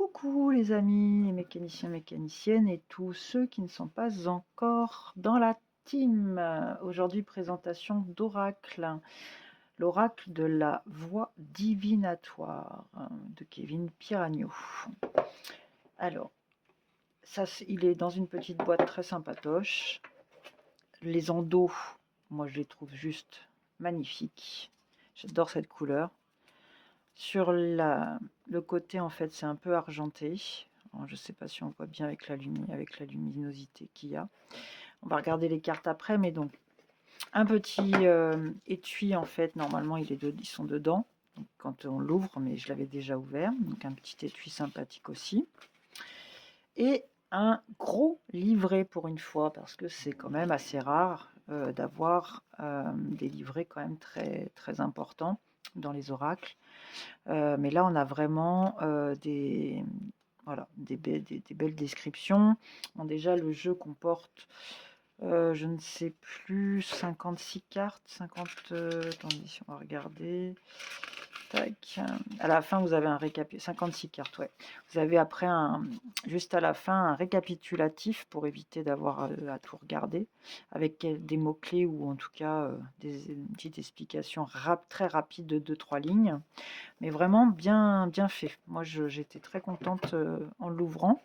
Coucou les amis, les mécaniciens, mécaniciennes et tous ceux qui ne sont pas encore dans la team. Aujourd'hui, présentation d'Oracle, l'oracle de la voix divinatoire de Kevin Piragno. Alors, ça, il est dans une petite boîte très sympatoche. Les endos, moi je les trouve juste magnifiques. J'adore cette couleur. Sur le côté, en fait, c'est un peu argenté. Alors, je ne sais pas si on voit bien avec la luminosité qu'il y a. On va regarder les cartes après, mais donc un petit étui, en fait, normalement, ils sont dedans. Donc, quand on l'ouvre, mais je l'avais déjà ouvert. Donc un petit étui sympathique aussi. Et un gros livret pour une fois, parce que c'est quand même assez rare d'avoir des livrets quand même très, très importants dans les oracles. Mais là, on a vraiment voilà, des belles descriptions. Bon, déjà, le jeu comporte, je ne sais plus, 56 cartes. 50, attendez, si on va regarder. Tac. À la fin, vous avez un récapitulatif. 56 cartes, ouais. Vous avez après, juste à la fin, un récapitulatif pour éviter d'avoir à tout regarder, avec des mots-clés ou en tout cas une petite explication très rapide de 2-3 lignes. Mais vraiment bien, bien fait. Moi, j'étais très contente en l'ouvrant.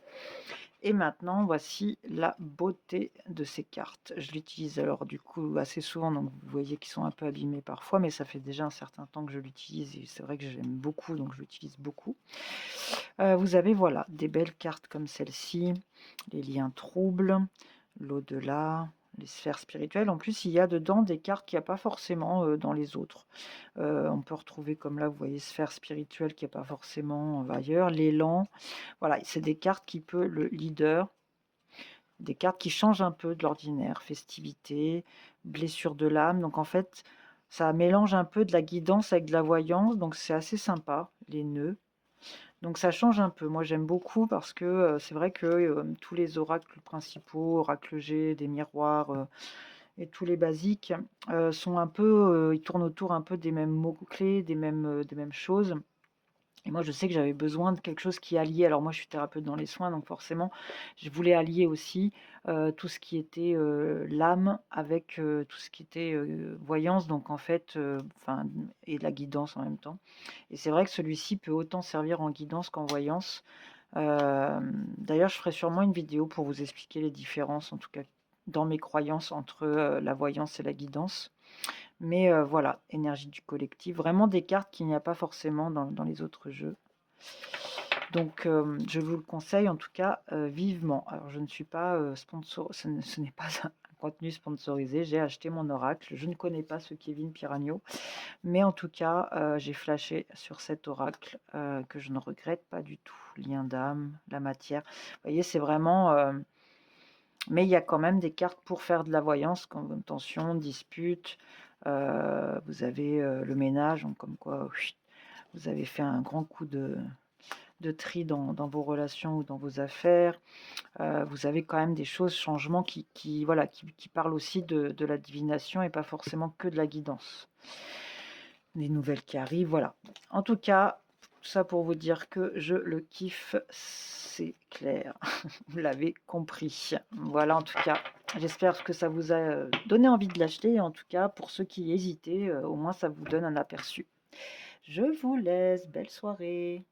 Et maintenant, voici la beauté de ces cartes. Je l'utilise alors du coup assez souvent, donc vous voyez qu'ils sont un peu abîmés parfois, mais ça fait déjà un certain temps que je l'utilise et c'est vrai que j'aime beaucoup, donc je l'utilise beaucoup. Vous avez voilà des belles cartes comme celle-ci, les liens troubles, l'au-delà, les sphères spirituelles. En plus, il y a dedans des cartes qu'il n'y a pas forcément dans les autres. On peut retrouver comme là, vous voyez, sphère spirituelle qui n'est pas forcément ailleurs, l'élan. Voilà, c'est des cartes qui peut, le leader, des cartes qui changent un peu de l'ordinaire, festivité, blessure de l'âme. Donc en fait, ça mélange un peu de la guidance avec de la voyance, donc c'est assez sympa, les nœuds. Donc ça change un peu. Moi j'aime beaucoup parce que c'est vrai que tous les oracles principaux, oracle G, des miroirs et tous les basiques sont un peu, ils tournent autour un peu des mêmes mots-clés, des mêmes choses. Et moi, je sais que j'avais besoin de quelque chose qui alliait. Alors moi, je suis thérapeute dans les soins, donc forcément, je voulais allier aussi tout ce qui était l'âme avec tout ce qui était voyance, donc en fait, et de la guidance en même temps. Et c'est vrai que celui-ci peut autant servir en guidance qu'en voyance. D'ailleurs, je ferai sûrement une vidéo pour vous expliquer les différences, en tout cas dans mes croyances entre la voyance et la guidance. Mais voilà, énergie du collectif, vraiment des cartes qu'il n'y a pas forcément dans les autres jeux. Donc je vous le conseille en tout cas vivement. Alors je ne suis pas sponsor, ce n'est pas un contenu sponsorisé, j'ai acheté mon oracle, je ne connais pas ce Kevin Piragno, mais en tout cas j'ai flashé sur cet oracle que je ne regrette pas du tout. Lien d'âme, la matière, vous voyez c'est vraiment... mais il y a quand même des cartes pour faire de la voyance, comme tension, dispute. Vous avez le ménage, donc comme quoi vous avez fait un grand coup de tri dans vos relations ou dans vos affaires. Vous avez quand même des choses, changements voilà, qui parlent aussi de la divination et pas forcément que de la guidance. Des nouvelles qui arrivent, voilà. En tout cas, tout ça pour vous dire que je le kiffe, c'est clair. Vous l'avez compris. Voilà, en tout cas, j'espère que ça vous a donné envie de l'acheter. En tout cas, pour ceux qui hésitaient, au moins ça vous donne un aperçu. Je vous laisse. Belle soirée.